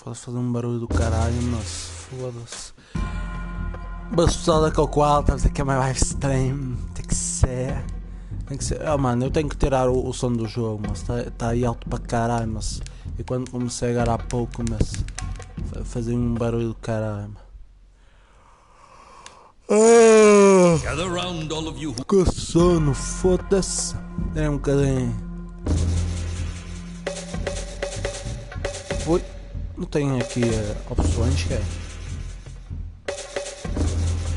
Posso fazer um barulho do caralho, mas foda-se. Mas pessoal da Cocoal, está a dizer que é mais live stream. Tem que ser. Oh mano, eu tenho que tirar o som do jogo, mas tá aí alto para caralho, mas. E quando comecei a jogar há pouco, mas. Fazer um barulho do caralho. Que sono, foda-se. É um bocadinho. Oi, não tenho aqui opções, que é?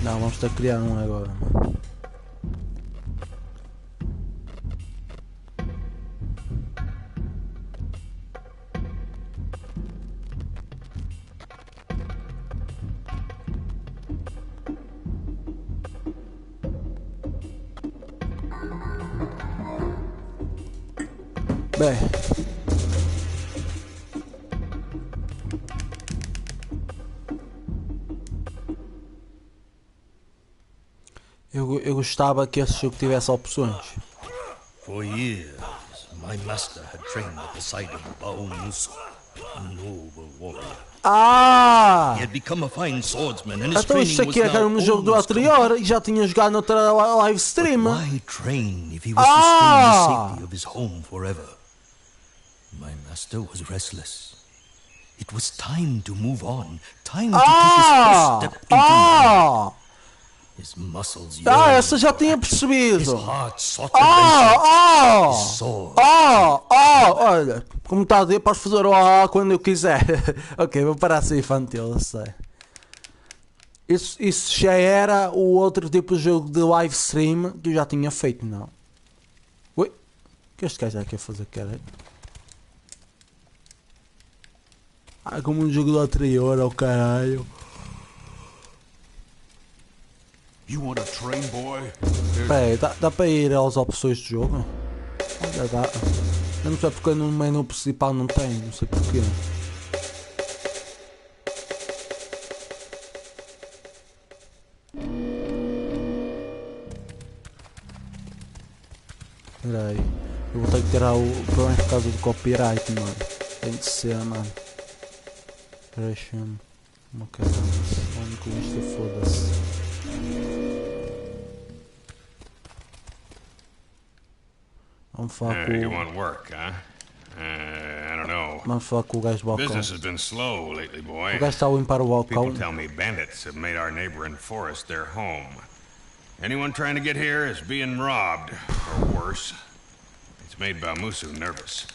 Não, vamos ter que criar um agora. Bem, eu gostava que esse jogo tivesse opções. For years, my master had trained at the side of Bones, a noble warrior. He had become a fine swordsman, and his Então training isto was aqui é que era now no jogo do almost anterior e já tinha jogado noutra live stream. Why train if he was to stay in the safety of his home forever? My master was restless. It was time to move on. Time to take his first step into life. His muscles yearned. Essa já tinha percebido. His heart sought adventure. His sword. Olha, como está a dizer, posso fazer quando eu quiser. Ok, vou parar de ser infantil, eu sei. Isso já era o outro tipo de jogo de live stream que eu já tinha feito, não? Ui, o que este gajo aqui a fazer, caralho? Como um jogo do anterior, ao caralho. Peraí, dá para ir às opções de jogo? Olha, dá. Eu não sei porque no menu principal não tem, não sei porquê. Peraí, eu vou ter que tirar o problema por causa do copyright, mano. Tem de ser, mano. Deixa-me. Uma caramba, onde com isto foda-se. Vamos falar com You want work, huh? I don't know. Vamos falar com o gajo do balcão. Business has been slow lately, boy. O gajo está a limpar o balcão. People tell me bandits have made our neighboring forest their home. Anyone trying to get here is being robbed, or worse. It's made Bamusu nervous.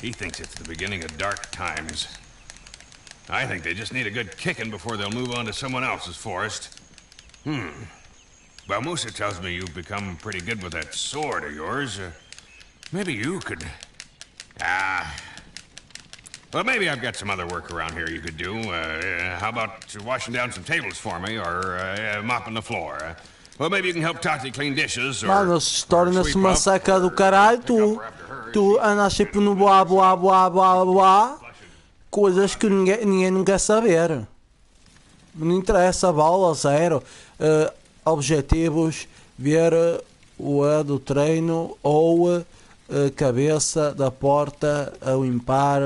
He thinks it's the beginning of dark times. I think they just need a good kicking before they'll move on to someone else's forest. Bamusu tells me you've become pretty good with that sword of yours. Maybe you could... Well, maybe I've got some other work around here you could do. How about washing down some tables for me, or mopping the floor? Well, maybe you can help Tati clean dishes, or... Mano, se torna-se uma seca do caralho, tu andas tipo no blá blá blá blá blá. Coisas que ninguém não quer saber. Não interessa, bola, zero. Objetivos, ver o do treino ou a cabeça da porta a limpar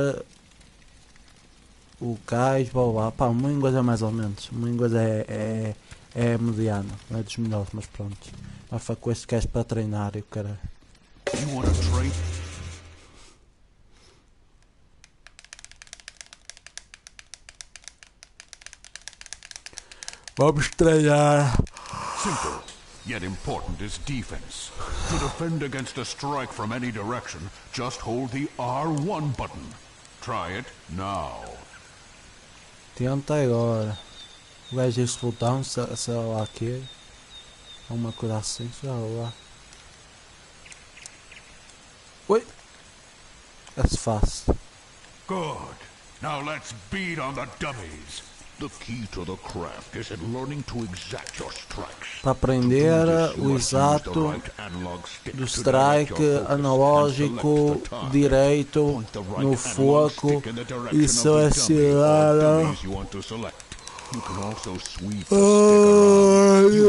o cais, blá blá. Pá, uma inglês é mais ou menos. Uma inglês é mediano, não é dos melhores, mas pronto. Mas foi com este gajo para treinar e o cara. Vamos treinar. Simple, yet important is defense. To defend against a strike from any direction, just hold the R1 button. Try it now. Tenta agora. O gajo disse botão, sei lá que é. Uma coisa assim, sei lá. Oi. É fácil. Good. Now let's beat on the dummies. The key to the craft is in learning to exact your strikes. Para aprender o exato do strike analógico direito no foco e selecionar. Ai,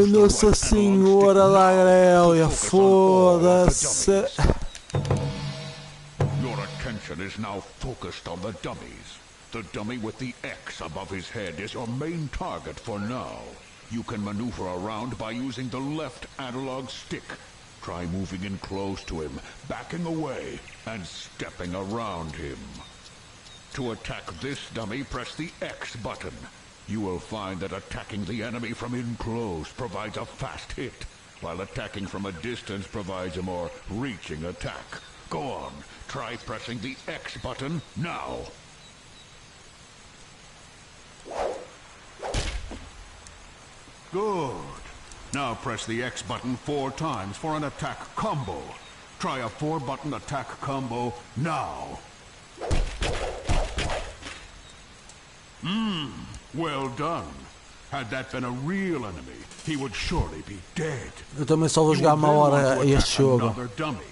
Nossa Senhora da Grélia, foda-se. Your attention is now focused on the dummies. The dummy with the X above his head is your main target for now. You can maneuver around by using the left analog stick. Try moving in close to him, backing away, and stepping around him. To attack this dummy, press the X button. You will find that attacking the enemy from in close provides a fast hit, while attacking from a distance provides a more reaching attack. Go on, try pressing the X button now. Good. Now press the X button 4 times for an attack combo. Try a 4-button attack combo now. Well done. Had that been a real enemy, he would surely be dead. Eu também só vou jogar uma hora este jogo. Another dummy.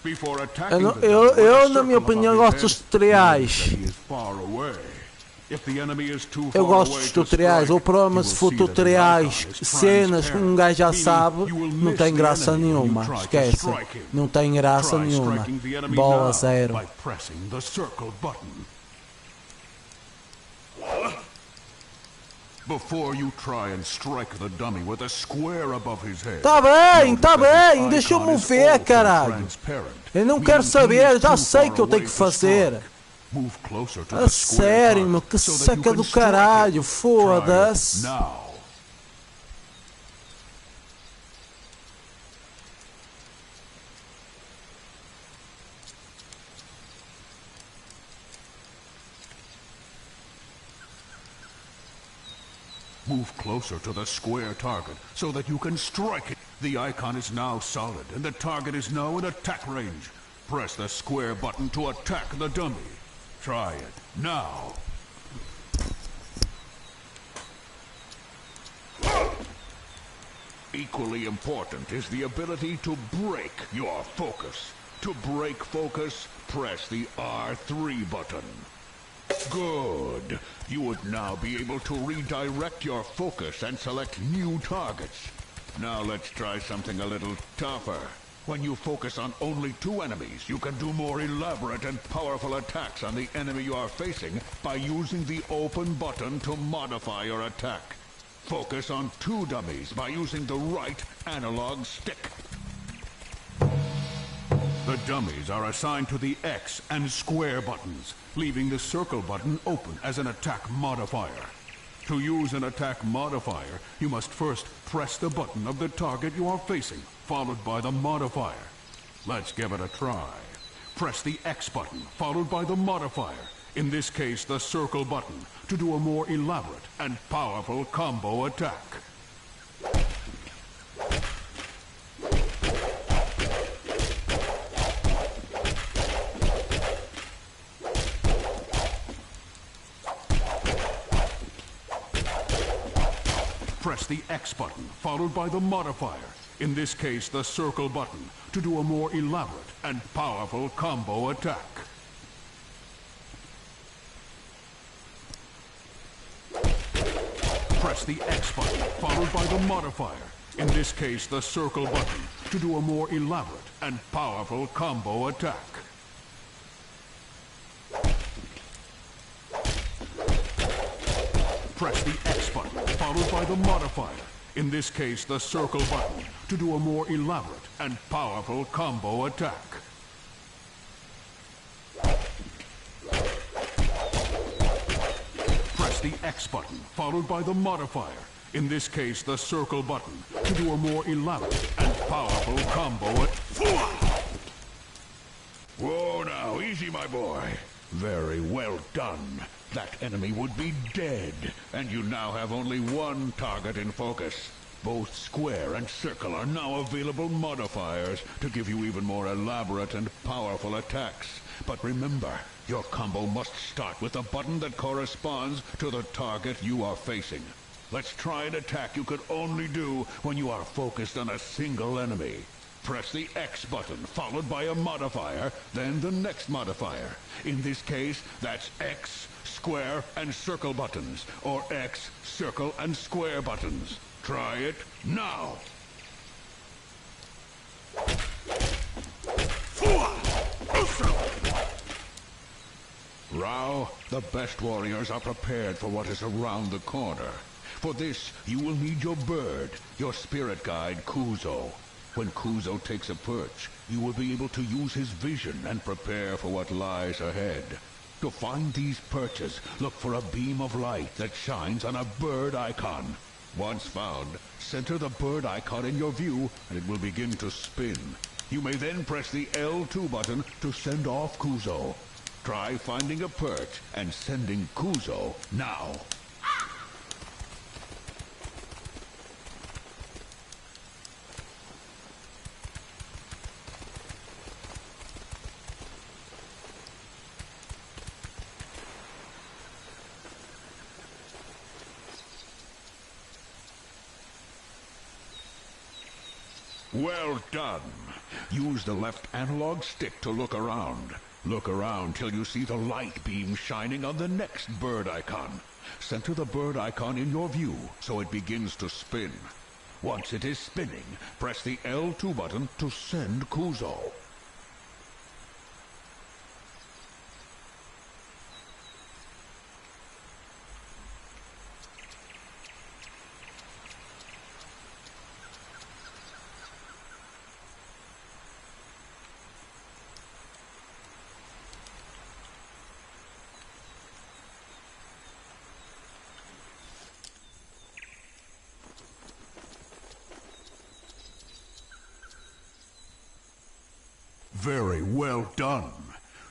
Before attacking Eu, the dummy with a na minha circle opinião, above gosto his dos head, tutoriais. he is far away. If the enemy is too Eu far gosto away dos to tutoriais. strike, O problema you se will for see that the tutoriais, icon is cenas que um gajo já transparent, sabe, meaning you will não miss tem the graça enemy when you nenhuma. try to Esquece. strike him. Não tem graça Try nenhuma. striking the enemy Bola now zero. by pressing the circle button. Before you try and strike the dummy with a square above his head. Tá bem, notice tá that his bem. Deixa-me icon is ver, also caralho. transparent, Eu não meaning quero he saber, is já too sei far que eu tenho away que to fazer. strike. Move closer to A the square sério, target meu, que so that you saca can do strike caralho. it. Foda-se. Try it now. Move closer to the square target so that you can strike it. The icon is now solid and the target is now in attack range. Press the square button to attack the dummy. Try it now. Equally important is the ability to break your focus. To break focus, press the R3 button. Good. You would now be able to redirect your focus and select new targets. Now let's try something a little tougher. When you focus on only 2 enemies, you can do more elaborate and powerful attacks on the enemy you are facing by using the open button to modify your attack. Focus on 2 dummies by using the right analog stick. The dummies are assigned to the X and square buttons, leaving the circle button open as an attack modifier. To use an attack modifier, you must first press the button of the target you are facing, followed by the modifier. Let's give it a try. Press the X button, followed by the modifier, in this case the circle button, to do a more elaborate and powerful combo attack. Press the X button, followed by the modifier, in this case the circle button, to do a more elaborate and powerful combo attack. Press the X button, followed by the modifier, in this case the circle button, to do a more elaborate and powerful combo attack. Press the X button, followed by the modifier, in this case the circle button, to do a more elaborate and powerful combo attack. Press the X button, followed by the modifier, in this case the circle button, to do a more elaborate and powerful combo attack. Whoa now, easy my boy. Very well done. That enemy would be dead, and you now have only 1 target in focus. Both square and circle are now available modifiers to give you even more elaborate and powerful attacks. But remember, your combo must start with a button that corresponds to the target you are facing. Let's try an attack you could only do when you are focused on a single enemy. Press the X button, followed by a modifier, then the next modifier. In this case, that's X, square, and circle buttons, or X, circle, and square buttons. Try it now. Rao, the best warriors are prepared for what is around the corner. For this, you will need your bird, your spirit guide, Kuzo. When Kuzo takes a perch, you will be able to use his vision and prepare for what lies ahead. To find these perches, look for a beam of light that shines on a bird icon. Once found, center the bird icon in your view, and it will begin to spin. You may then press the L2 button to send off Kuzo. Try finding a perch and sending Kuzo now. Well done. Use the left analog stick to look around. Look around till you see the light beam shining on the next bird icon. Center the bird icon in your view so it begins to spin. Once it is spinning, press the L2 button to send Kuzo. Very well done.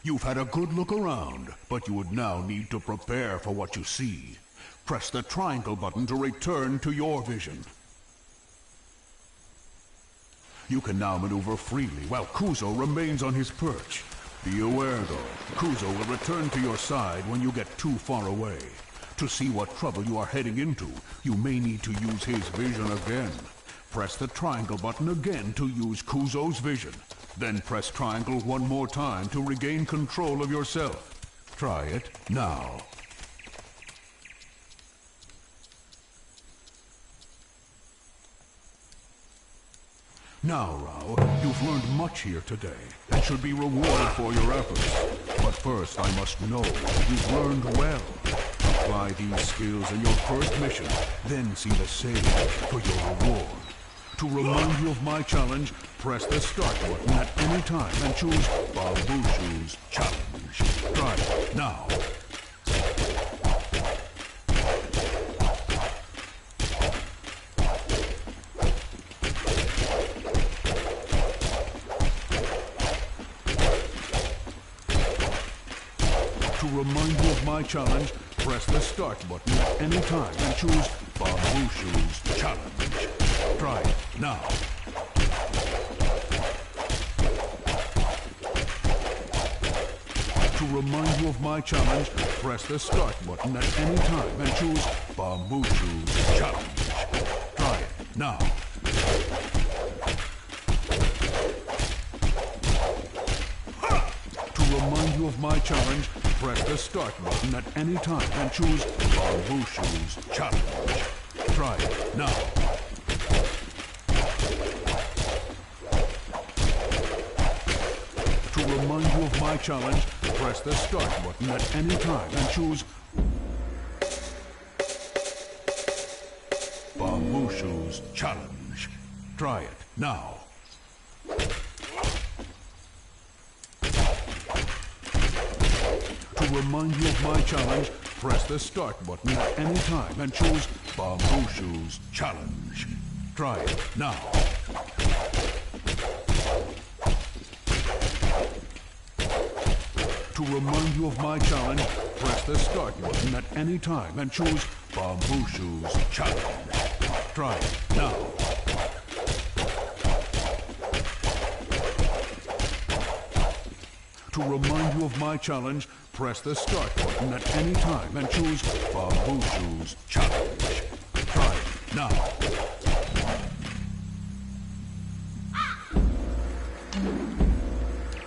You've had a good look around, but you would now need to prepare for what you see. Press the triangle button to return to your vision. You can now maneuver freely while Kuzo remains on his perch. Be aware, though, Kuzo will return to your side when you get too far away. To see what trouble you are heading into, you may need to use his vision again. Press the triangle button again to use Kuzo's vision. Then press triangle one more time to regain control of yourself. Try it now. Now, Rao, you've learned much here today and should be rewarded for your efforts. But first, I must know you've learned well. Apply these skills in your first mission, then see the sage for your reward. To remind you of my challenge, press the start button at any time and choose Babushu's challenge. Try it now. To remind you of my challenge, press the start button at any time and choose Babushu's challenge. Try it now. To remind you of my challenge, press the start button at any time and choose Babushu's challenge. Try it now. To remind you of my challenge, press the start button at any time and choose Babushu's challenge. Try it now. To remind you of my challenge, press the start button at any time and choose Babushu's challenge. Try it now. To remind you of my challenge, press the start button at any time and choose Babushu's challenge. Try it now. To remind you of my challenge, press the start button at any time and choose Babushu's challenge. Try it now. To remind you of my challenge, press the start button at any time and choose Babushu's challenge. Try it now.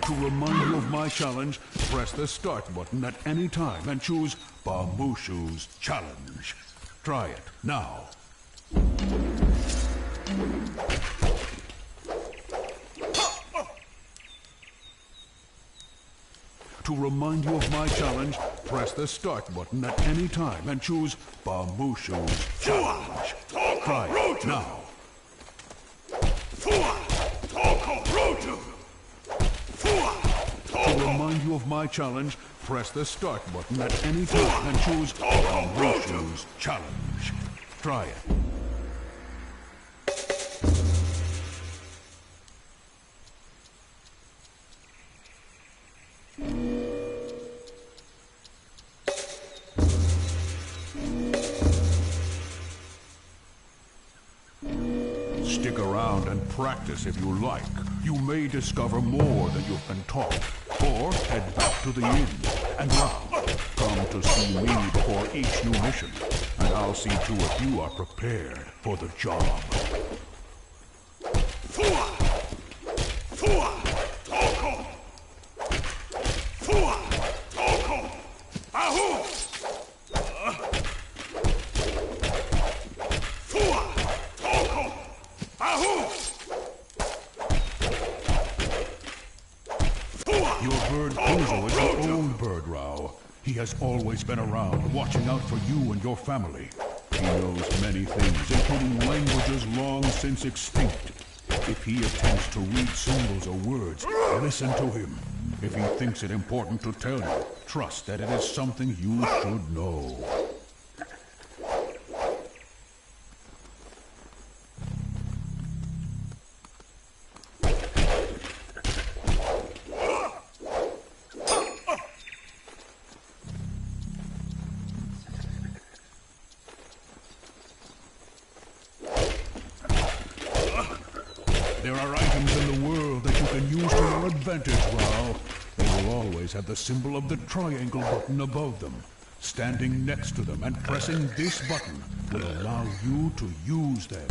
To remind you of my challenge, press the start button at any time and choose Babushu's challenge. Try it now. To remind you of my challenge, press the start button at any time and choose Bamushu's challenge. Try it now. To remind you of my challenge, press the start button at any time and choose Bamushu's challenge. Try it. Stick around and practice if you like. You may discover more than you've been taught. Or head back to the inn. And now, come to see me before each new mission. And I'll see to it you are prepared for the job. Your bird Kuzo is an old bird, Rao. He has always been around, watching out for you and your family. He knows many things, including languages long since extinct. If he attempts to read symbols or words, listen to him. If he thinks it important to tell you, trust that it is something you should know. There are items in the world that you can use to your advantage, Rao. They will always have the symbol of the triangle button above them. Standing next to them and pressing this button will allow you to use them.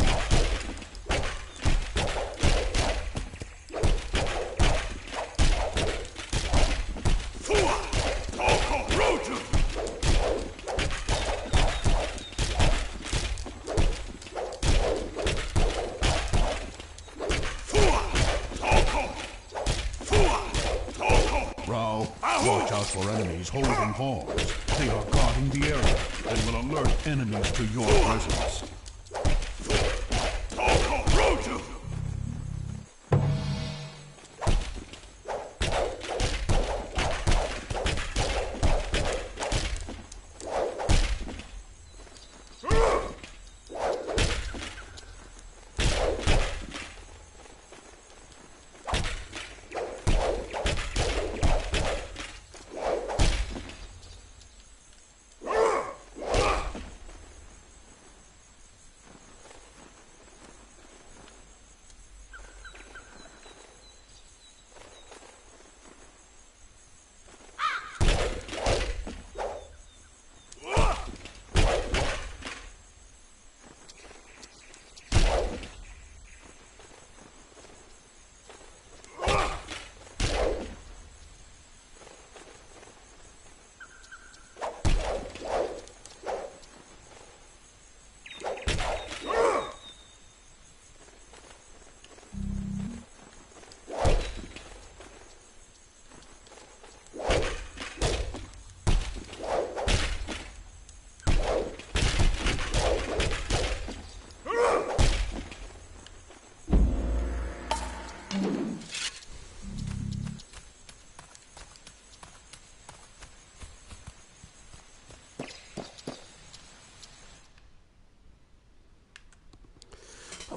Watch out for enemies holding horns. They are guarding the area and will alert enemies to your presence.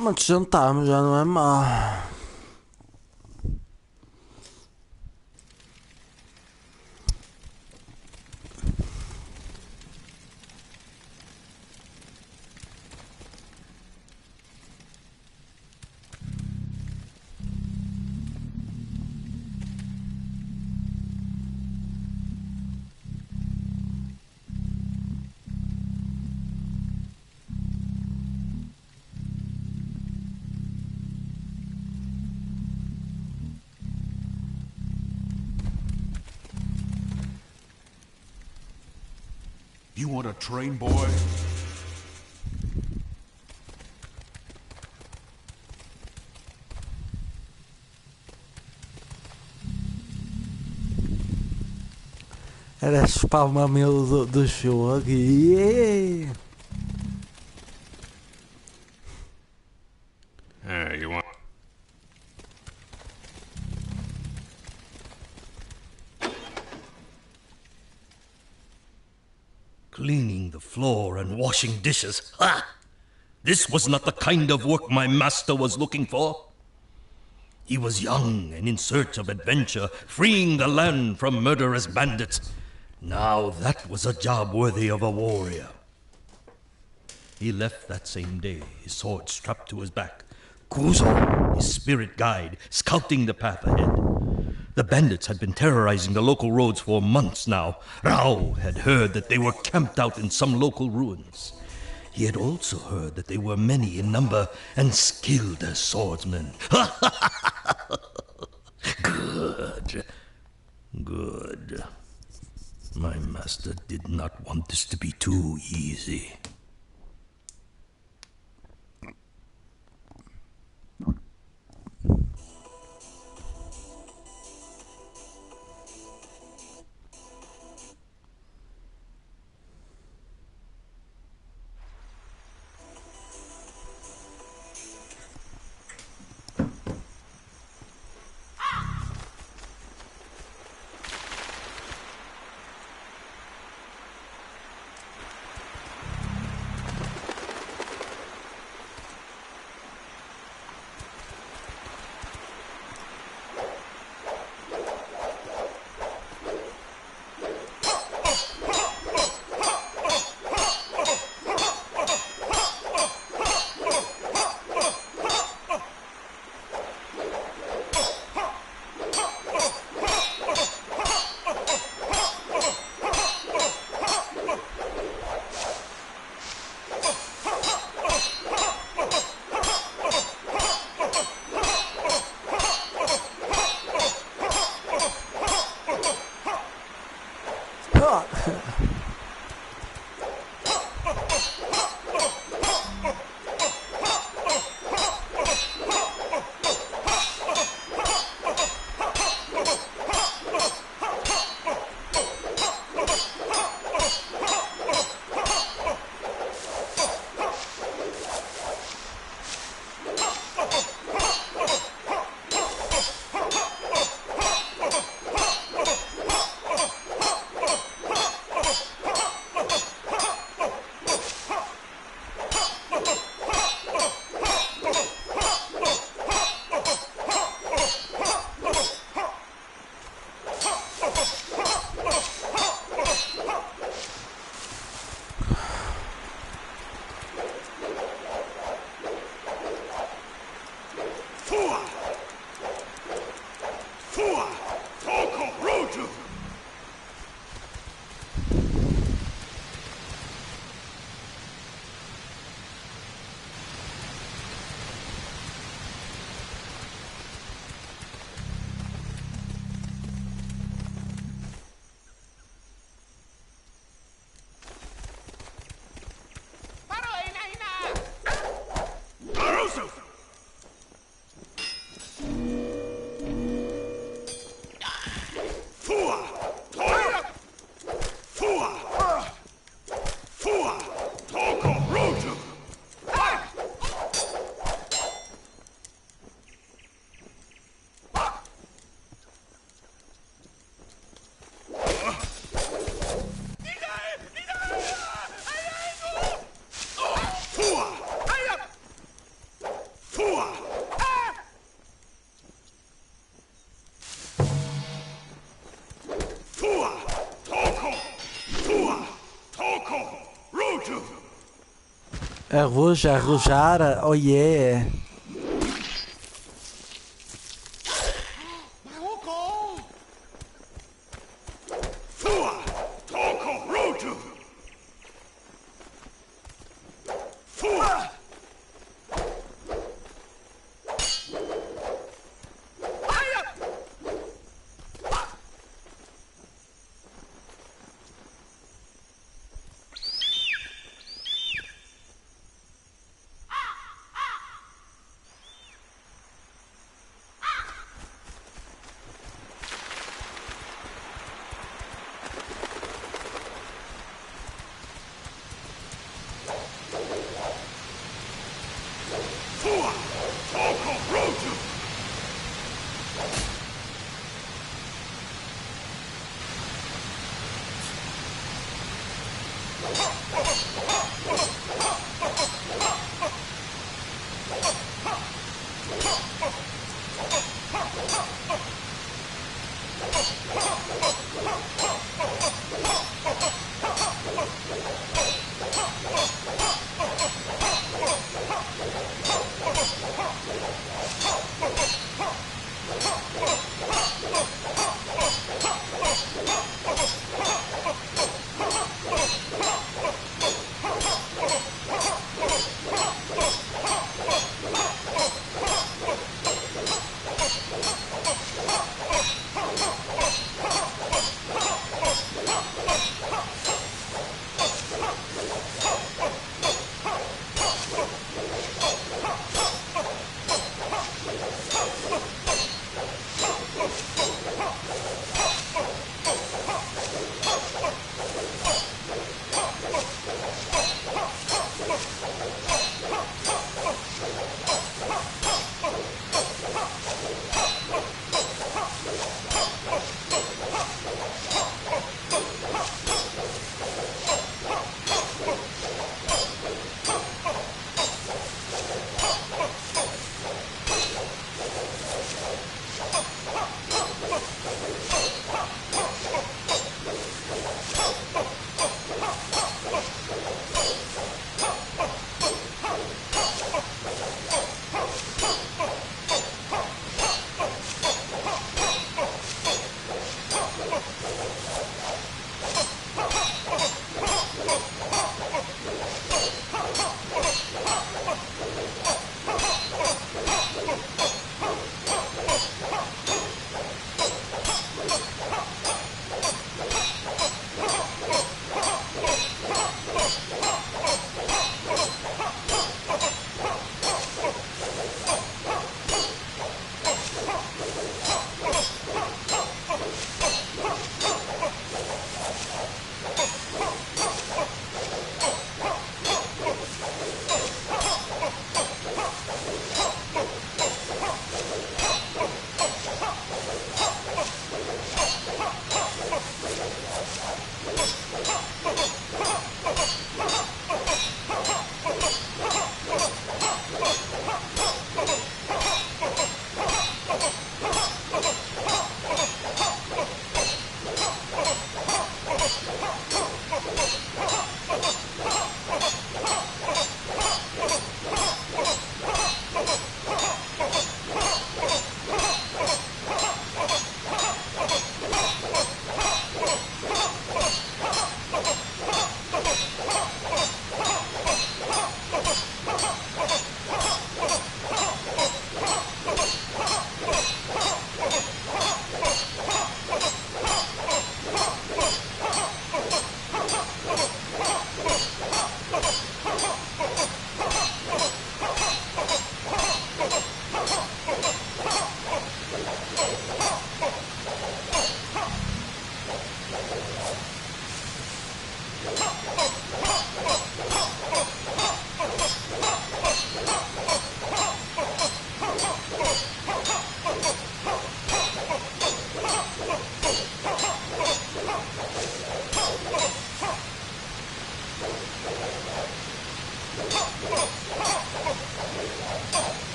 Mas jantarmos já não é mal. You want a train, boy? Era chupar o mamilo do jogo. Yeah. You want... Cleaning the floor and washing dishes. Ha! This was not the kind of work my master was looking for. He was young and in search of adventure, freeing the land from murderous bandits. Now that was a job worthy of a warrior. He left that same day, his sword strapped to his back. Kuzo, his spirit guide, scouting the path ahead. The bandits had been terrorizing the local roads for months now. Rao had heard that they were camped out in some local ruins. He had also heard that they were many in number and skilled as swordsmen. Good. Good. My master did not want this to be too easy. Arroja, arrojar, oh yeah.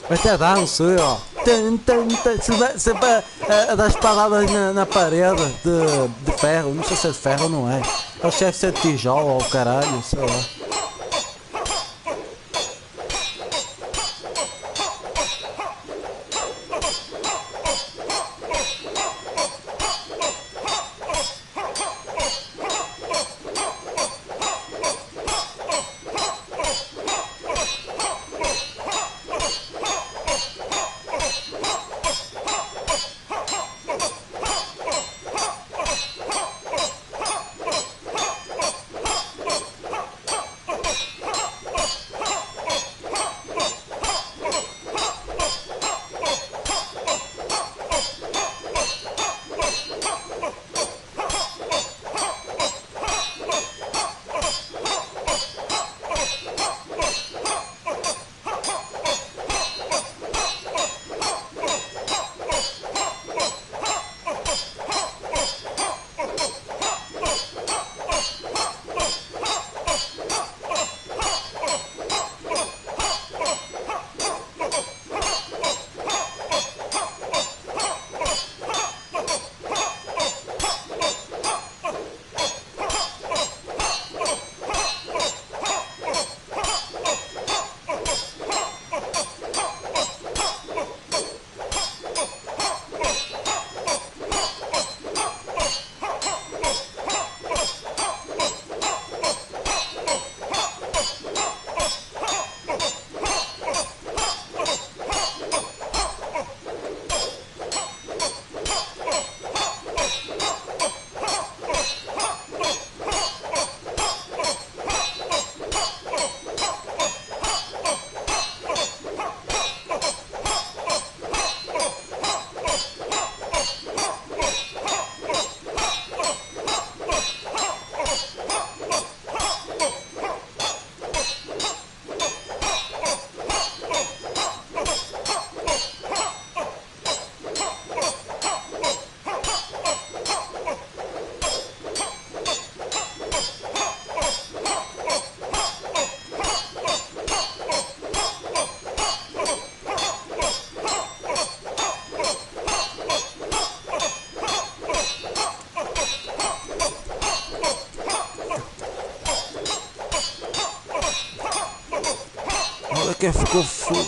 Vai ter dança, ó. Você vai dar espadadas na parede de ferro. Não sei se é de ferro ou não é. É o chefe ser de tijolo ou caralho, sei lá. Que ficou full.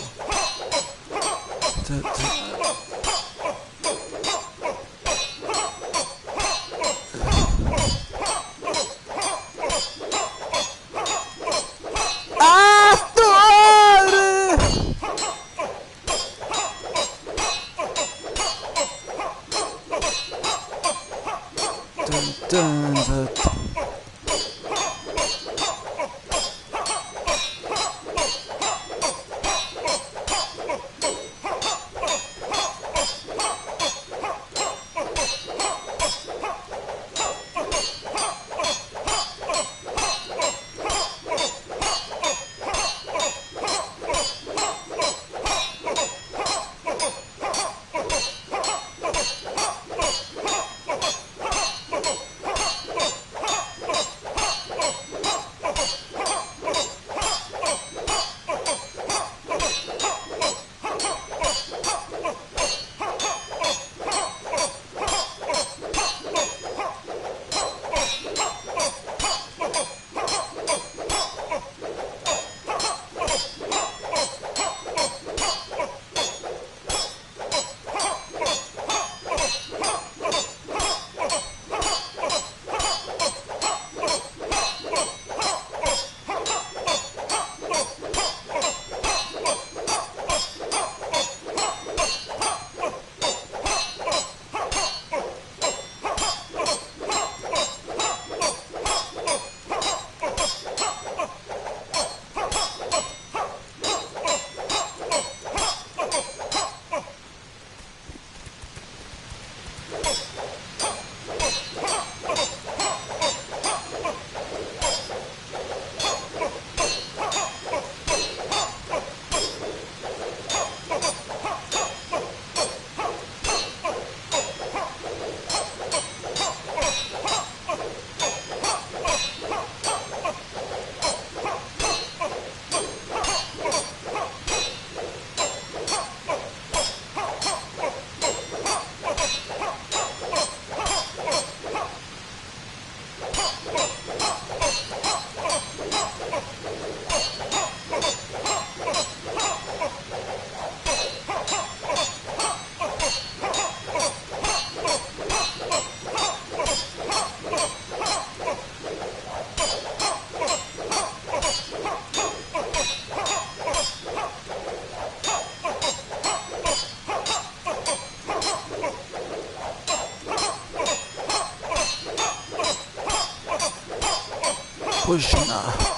Pois não.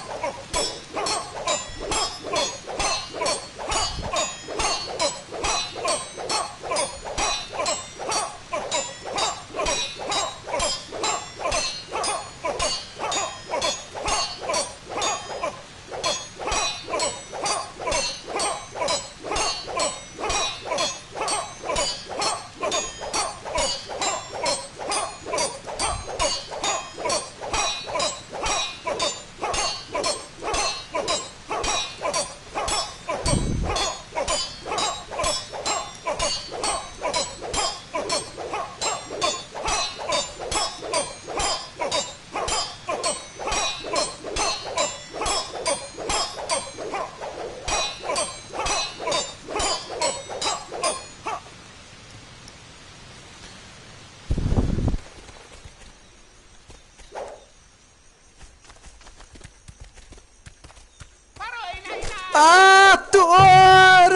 Ator!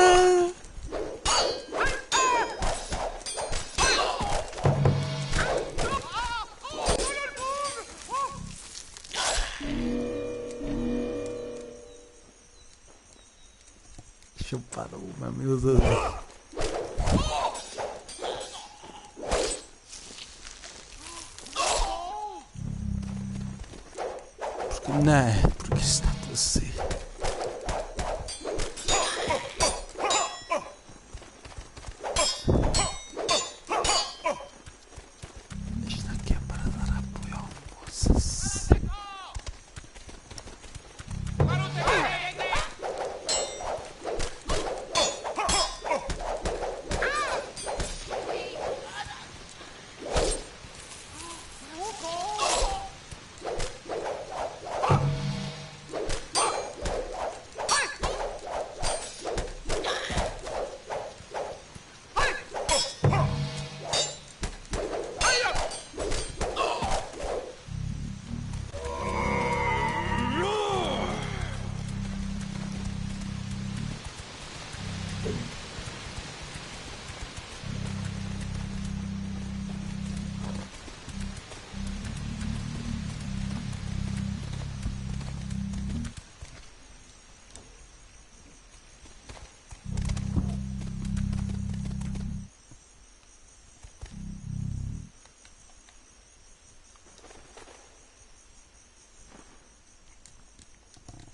Deixa eu parar uma, meu Deus. Porque não é? Porque está assim.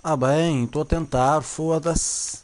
Ah bem, estou a tentar, foda-se.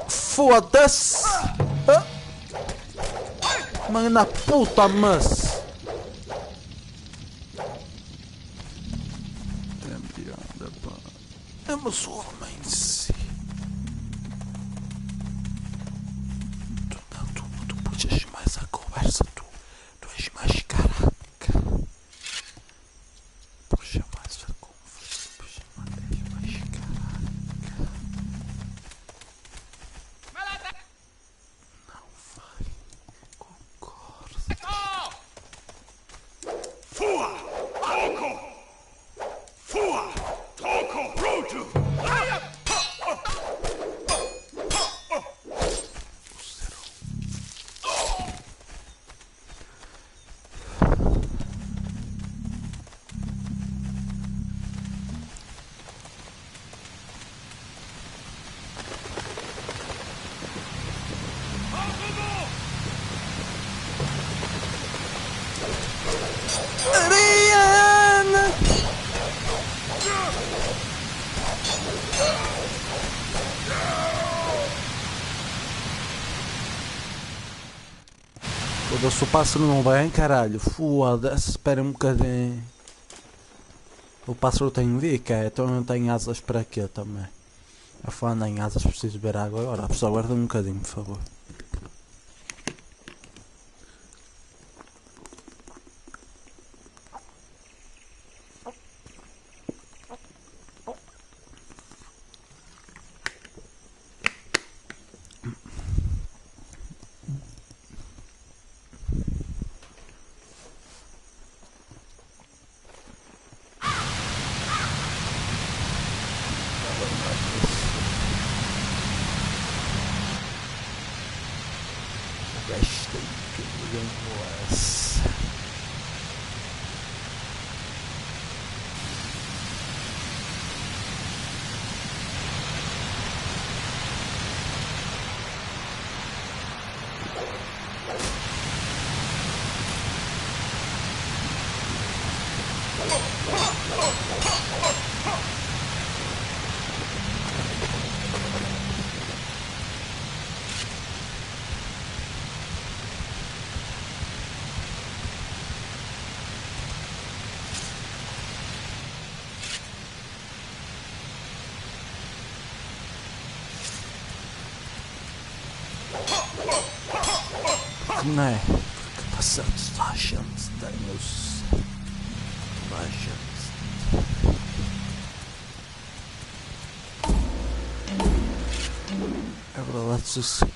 Foda-se! Mãe na puta, mas temos o homem em si. Tu puxas mais a conversa, tu és mais caraca. Puxa mais a conversa, puxa mais caraca. Ariana! Foda-se, o pássaro não vem, caralho. Foda-se, espera um bocadinho. O pássaro tem bica, então não tem asas para quê também? A falando em asas, preciso beber água agora. A pessoa guarda um bocadinho, por favor. Não é? Porque passados da gente tem os legends. É verdade, isso.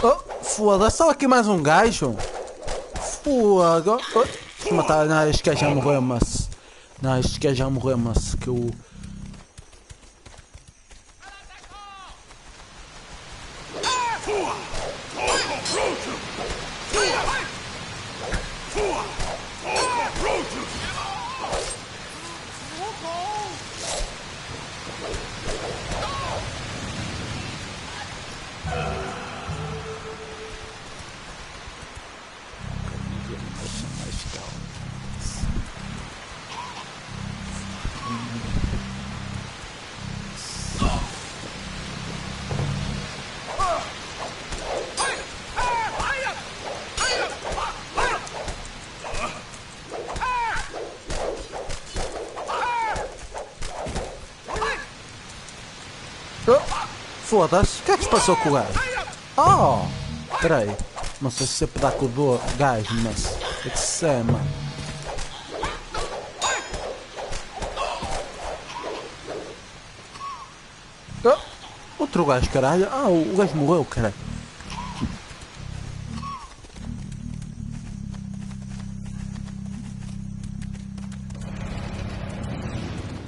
Oh, foda-se, só aqui mais um gajo. Foda. Oh, matar, não, este gajo já morreu, mas. Não, este gajo já morreu, mas que o. Foda-se, o que é que se passou com o gajo? Oh, peraí, não sei se sempre dá com o gajo, mas é que se é, mano. Oh, outro gajo, caralho. Ah, o gajo morreu, caralho.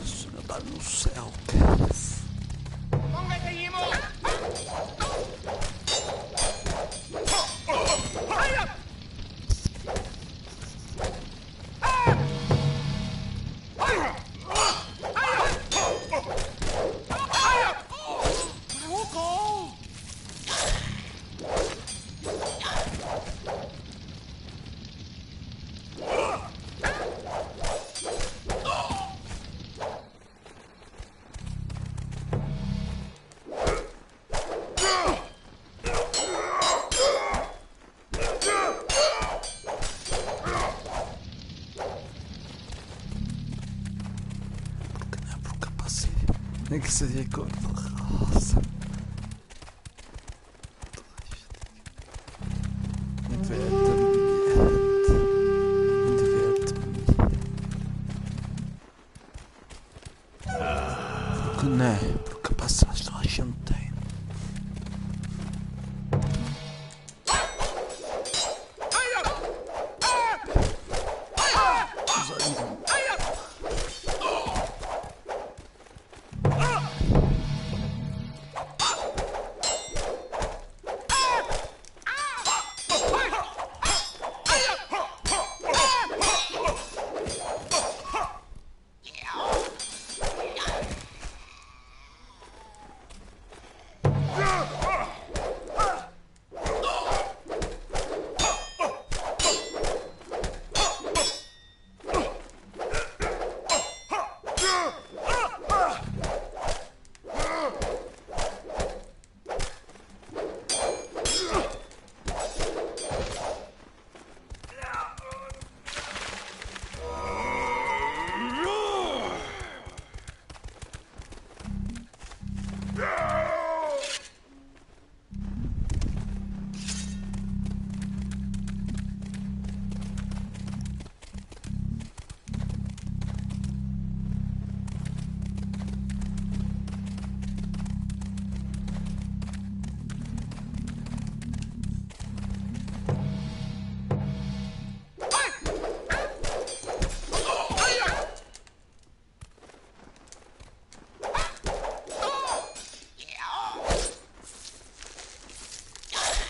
Isso não está no céu, cara. Tem que ser de cor de rosa. Porque não é? Porque passaste a gente tem.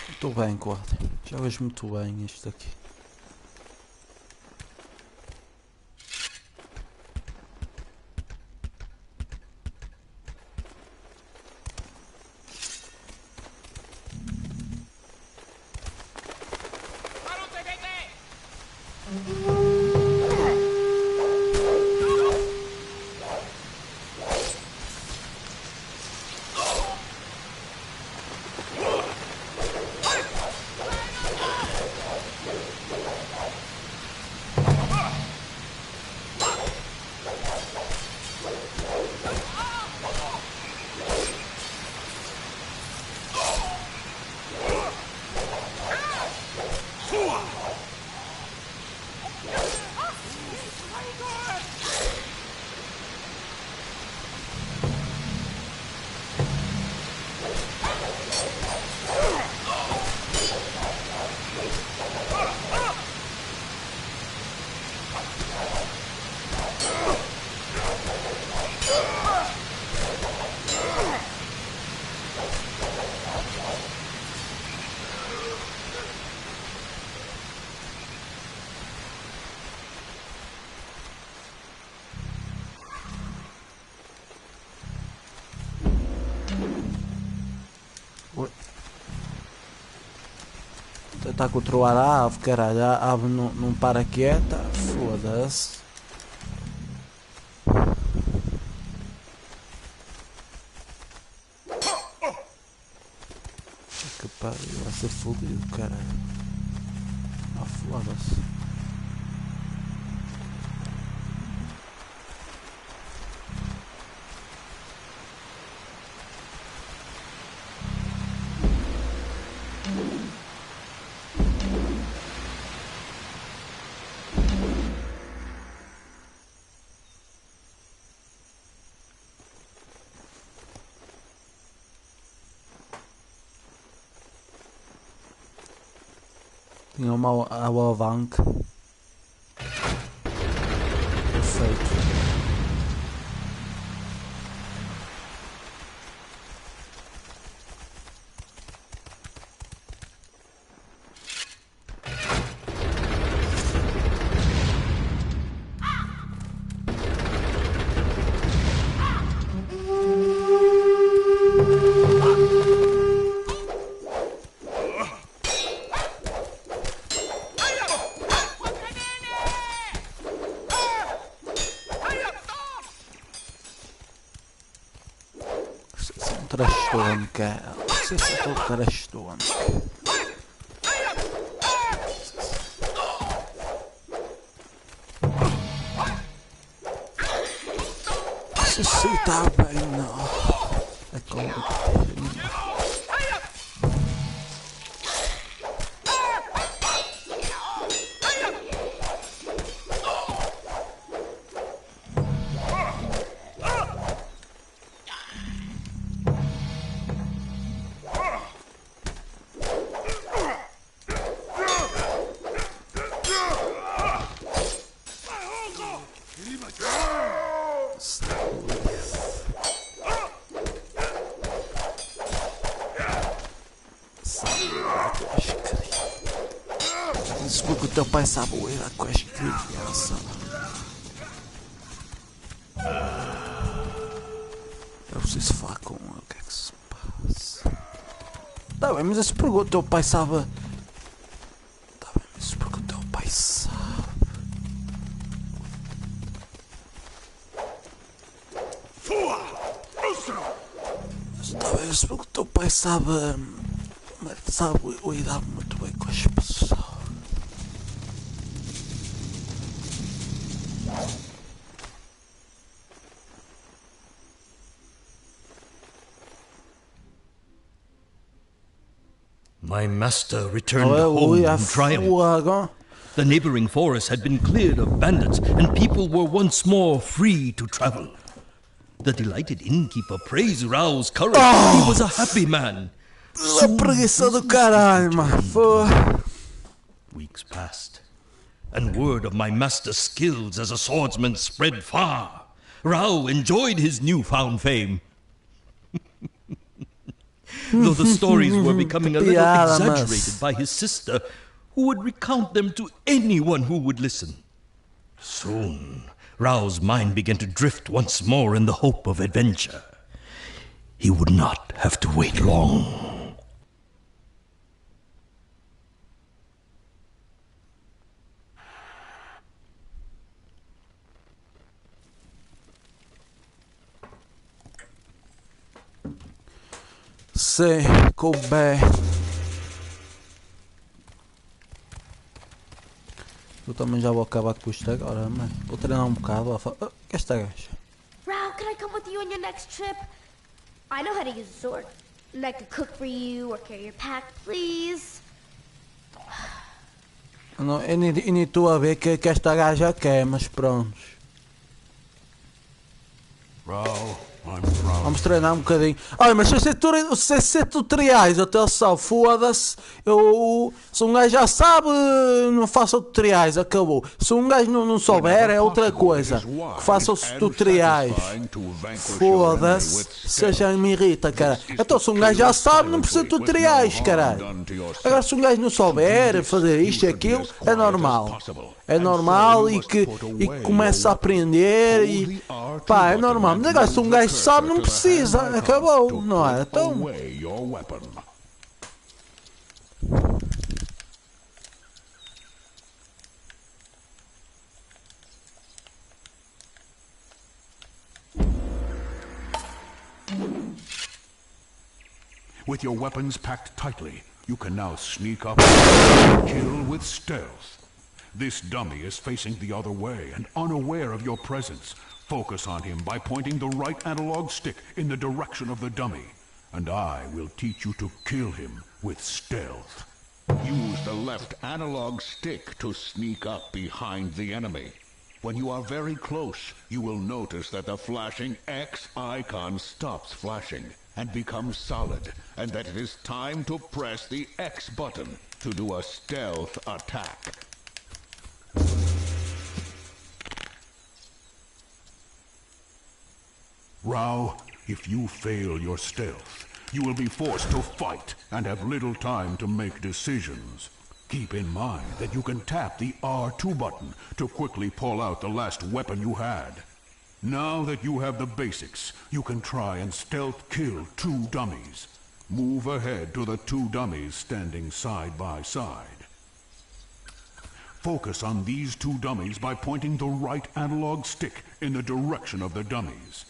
Muito bem, guarda. Jogas muito bem isto aqui. Tentar controlar a ave, caralho, a ave não para quieta, foda-se. Que pariu, vai ser fodido, caralho. Ah, foda-se. Tinha uma alavanca. Perfeito. Transtorno, cara. Vocês são todo transtorno. se está bem, não. É como... Isso porque o teu pai sabe o ir com as crianças. Eu preciso falar com ele, o que é que se passa? Tá bem, mas isso porque o teu pai sabe. Tá bem, mas isso porque o teu pai sabe. Tá bem, isso porque o teu pai sabe. Sabe lidar muito bem com as pessoas. My master returned home in triumph. The neighboring forest had been cleared of bandits, and people were once more free to travel. The delighted innkeeper praised Rao's courage. He was a happy man. Preguiça do caralho, mano. Weeks passed, and word of my master's skills as a swordsman spread far. Rao enjoyed his newfound fame. Though the stories were becoming a little exaggerated by his sister, who would recount them to anyone who would listen. Soon, Rao's mind began to drift once more in the hope of adventure. He would not have to wait long. Sim, bem. Eu também já vou acabar com isto agora, mas vou treinar bocado. Que esta gaja? Rao, can I come with you on your next trip? I know how to use a sword. And I could cook for you or carry your pack, please. Não, eu nem estou a ver que esta gaja quer, mas pronto. Rao, vamos treinar bocadinho. Olha, mas se ser tutoriais, atenção, foda-se. Eu, se gajo já sabe, não faça tutoriais, acabou. Se gajo não souber, é outra coisa. Que faça os tutoriais. Foda-se, se já me irrita, cara. Então, se gajo já sabe, não precisa de tutoriais, caralho. Agora, se gajo não souber fazer isto e aquilo, é normal. É normal e que começa a aprender e pá, é normal. Mas agora, se gajo sabe, não precisa, acabou, não é? Então. With your weapons packed tightly, you can now sneak up and kill with stealth. This dummy is facing the other way and unaware of your presence. Focus on him by pointing the right analog stick in the direction of the dummy, and I will teach you to kill him with stealth. Use the left analog stick to sneak up behind the enemy. When you are very close, you will notice that the flashing X icon stops flashing and becomes solid, and that it is time to press the X button to do a stealth attack. Rao, if you fail your stealth, you will be forced to fight and have little time to make decisions. Keep in mind that you can tap the R2 button to quickly pull out the last weapon you had. Now that you have the basics, you can try and stealth kill 2 dummies. Move ahead to the 2 dummies standing side by side. Focus on these 2 dummies by pointing the right analog stick in the direction of the dummies.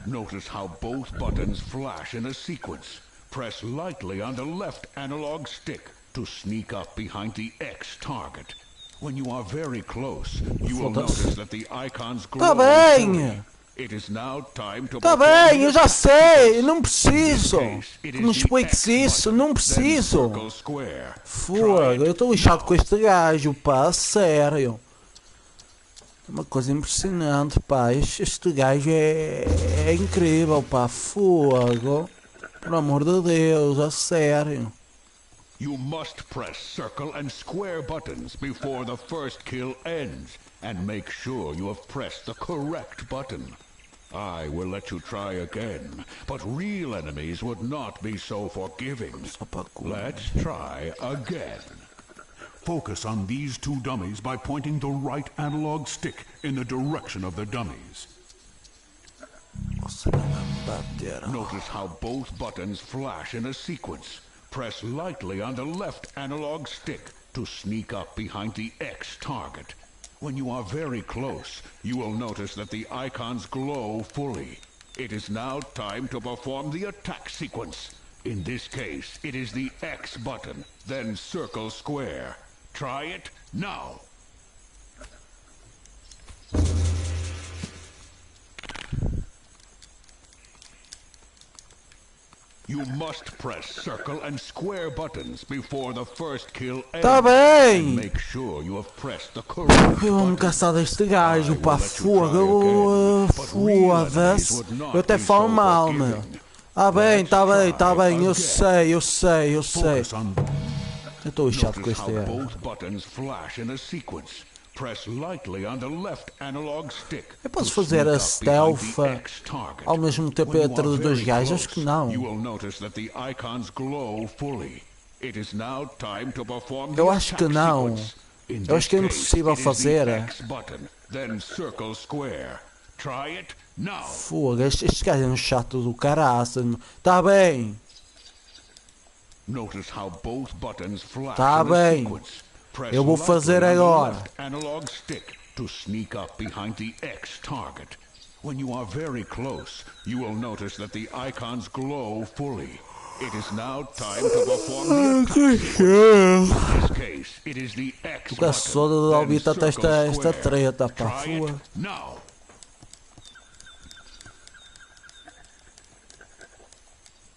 Notice how both buttons flash in a sequence. Press lightly on the left analog stick. to sneak up behind the X target. When you are very close, you will notice that the icons glow. Tá bem! It is now time to Tá bem, eu já sei, não preciso que me expliques isso, não preciso. Fogo, eu estou lixado com este gajo, pá, sério. Uma coisa impressionante, pá, este gajo é incrível, pá, fogo. Por amor de Deus, a sério. You must press circle and square buttons before the first kill ends, and make sure you have pressed the correct button. I will let you try again, but real enemies would not be so forgiving. Let's try again. Focus on these two dummies by pointing the right analog stick in the direction of the dummies. Notice how both buttons flash in a sequence. Press lightly on the left analog stick to sneak up behind the X target. When you are very close, you will notice that the icons glow fully. It is now time to perform the attack sequence. In this case, it is the X button, then circle square. Try it now. You must press circle and square buttons before the first kill ends. Tá bem! Make sure you have pressed the correct Eu amo caçar deste gajo, pá, fogo, foda-se. Eu até falo mal, meu. Tá bem, eu sei. Eu estou chato com este gajo. Eu posso fazer a stealth ao mesmo tempo entre os dois gajos? Acho que não. Eu acho que não. Eu acho que é impossível fazer. Fogo, este gajo é um chato do caraças. Tá bem. Tá bem. Eu vou fazer agora. Analog stick to sneak up behind the X target. When you are very close, you will notice that the icons glow fully. It is now time to perform the attack. In this case, it is the X button. Só de ouvir esta treta, pá. Now.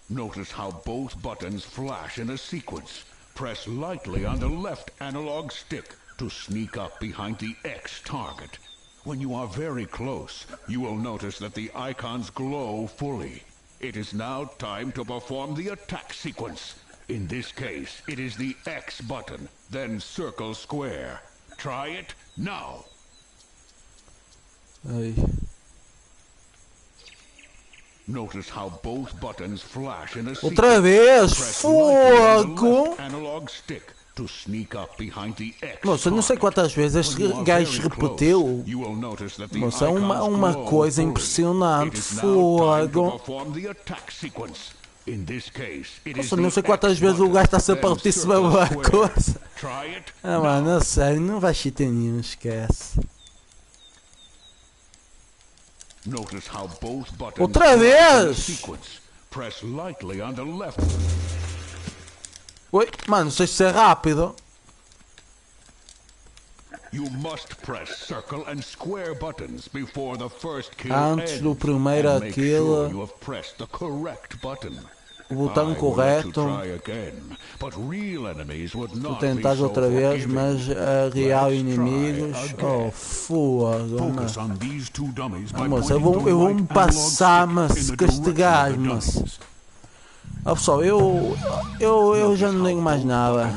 Notice how both buttons flash in a sequence. Press lightly on the left analog stick to sneak up behind the X target. When you are very close, you will notice that the icons glow fully. It is now time to perform the attack sequence. In this case, it is the X button, then circle square. Try it now. Notice how both buttons flash in a sequence. Outra vez, fogo! Analog stick to sneak up behind the X. Moça, não sei quantas vezes este gajo repetiu. Moça, é uma coisa impressionante, fogo! Moça, não sei quantas vezes o gajo está sempre a repetir sobre a coisa. Ah, mano, a sério, não vai chitar nenhum, esquece. Outra vez! Oi, mano, não sei se é rápido. Antes do primeiro kill, o botão correto. Tu tentas outra vez, mas a real inimigos. Oh, fogo, mano. Moça, eu vou me passar, mas com este gajo, mas. Oh, pessoal, eu já não tenho mais nada.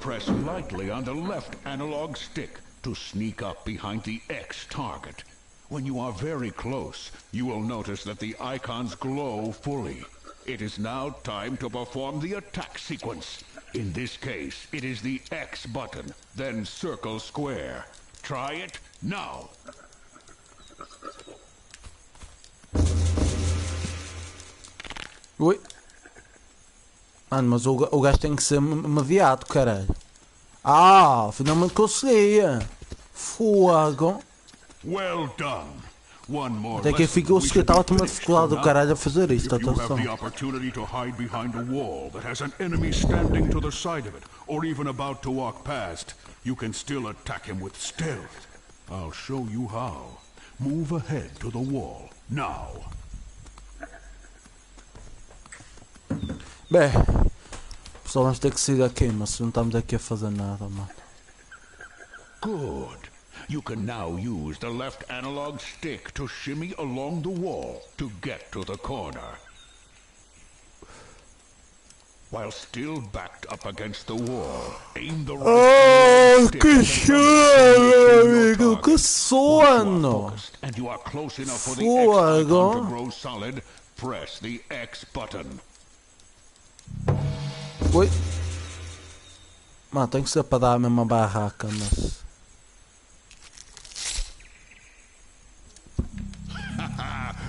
Press lightly on the left analog stick to sneak up behind the X target. When you are very close, you will notice that the icons glow fully. It is now time to perform the attack sequence. In this case, it is the X button, then circle square. Try it now. Ui. Mano, mas o gajo tem que ser imediato, caralho. Ah, finalmente conseguia. Fogo. Well done. One more Até que lesson fica o we que eu should estava a be ter uma finished dificuldade do now. caralho a fazer isto, If you atenção. have the opportunity to hide behind a wall that has an enemy standing to the side of it, or even about to walk past, you can still attack him with stealth. I'll show you how. Move ahead to the wall, now. Bem, pessoal, vamos ter que sair daqui, mas não estamos aqui a fazer nada, mano. Good. You can now use the left analog stick to shimmy along the wall to get to the corner. While still backed up against the wall, aim the right analog stick Que at the sono, target. amigo, que sono! Focused, and you are close enough for the X icon to grow solid. Press the X button. Oi? Mano, tem que ser para dar a mesma barraca, mas...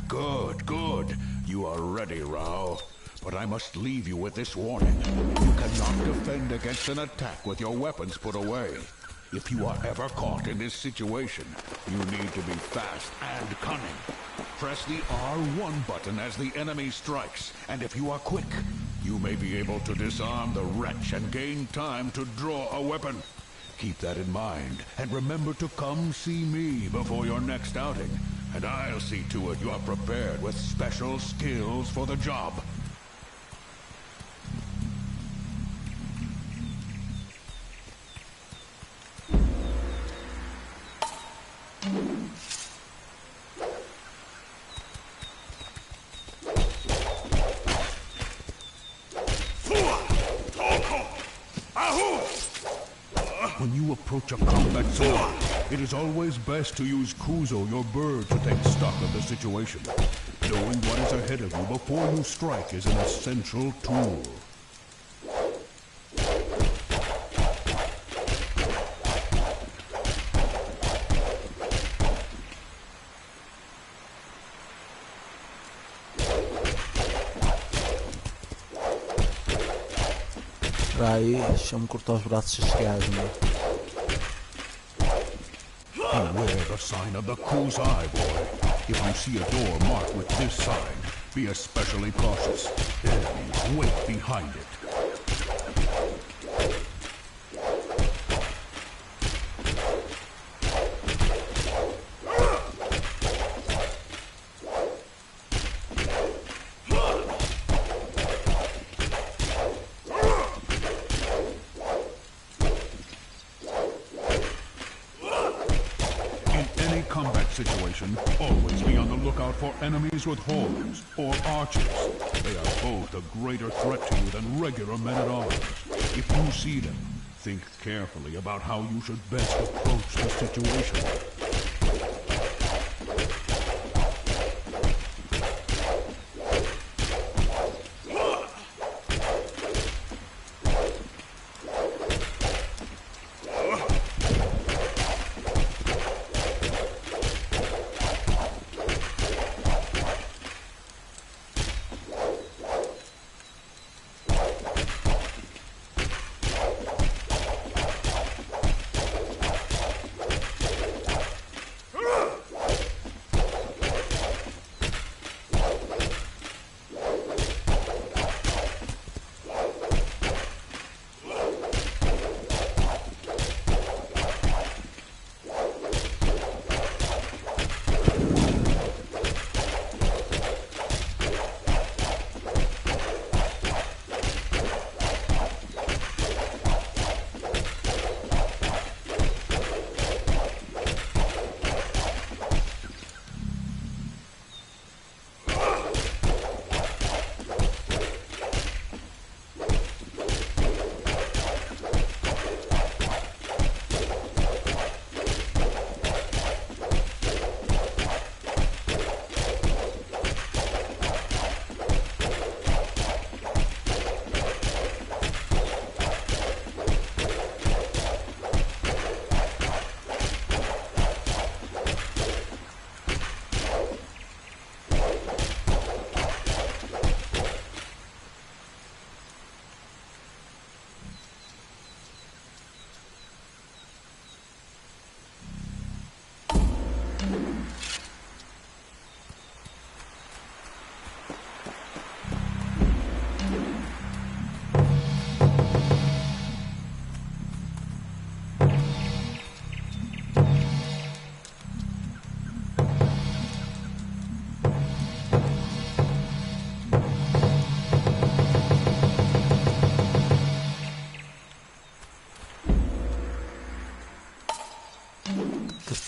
Good, good. You are ready, Rao. But I must leave you with this warning. You cannot defend against an attack with your weapons put away. If you are ever caught in this situation, you need to be fast and cunning. Press the R1 button as the enemy strikes, and if you are quick, you may be able to disarm the wretch and gain time to draw a weapon. Keep that in mind, and remember to come see me before your next outing, and I'll see to it you are prepared with special skills for the job. When you approach a combat zone, it is always best to use Kuzo, your bird, to take stock of the situation. Knowing what is ahead of you before you strike is an essential tool. Aí, deixa-me cortar os braços a chegar, mano. Beware the sign of the crow's eye, boy. If you see a door marked with this sign, be especially cautious. Then wait behind it. Situation, always be on the lookout for enemies with horns or archers. They are both a greater threat to you than regular men-at-arms. If you see them, think carefully about how you should best approach the situation.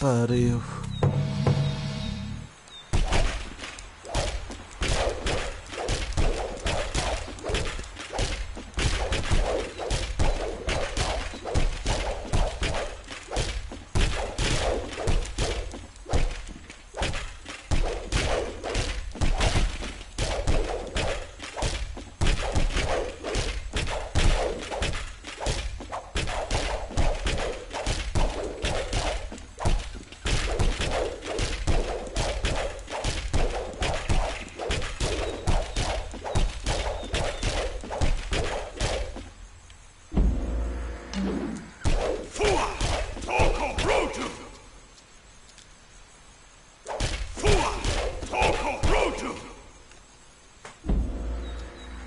pariu.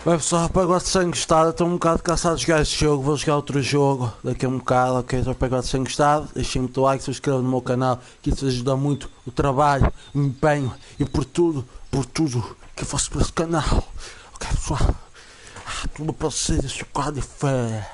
Bem pessoal, espero que vocês tenham gostado. Estou um bocado cansado de jogar este jogo. Vou jogar outro jogo daqui a um bocado, ok? Espero que vocês tenham gostado. Deixem muito like, subscrevam no meu canal, que isso ajuda muito o trabalho, o empenho e por tudo que eu faço para este canal. Ok pessoal? Tudo para vocês, chocolate e fé.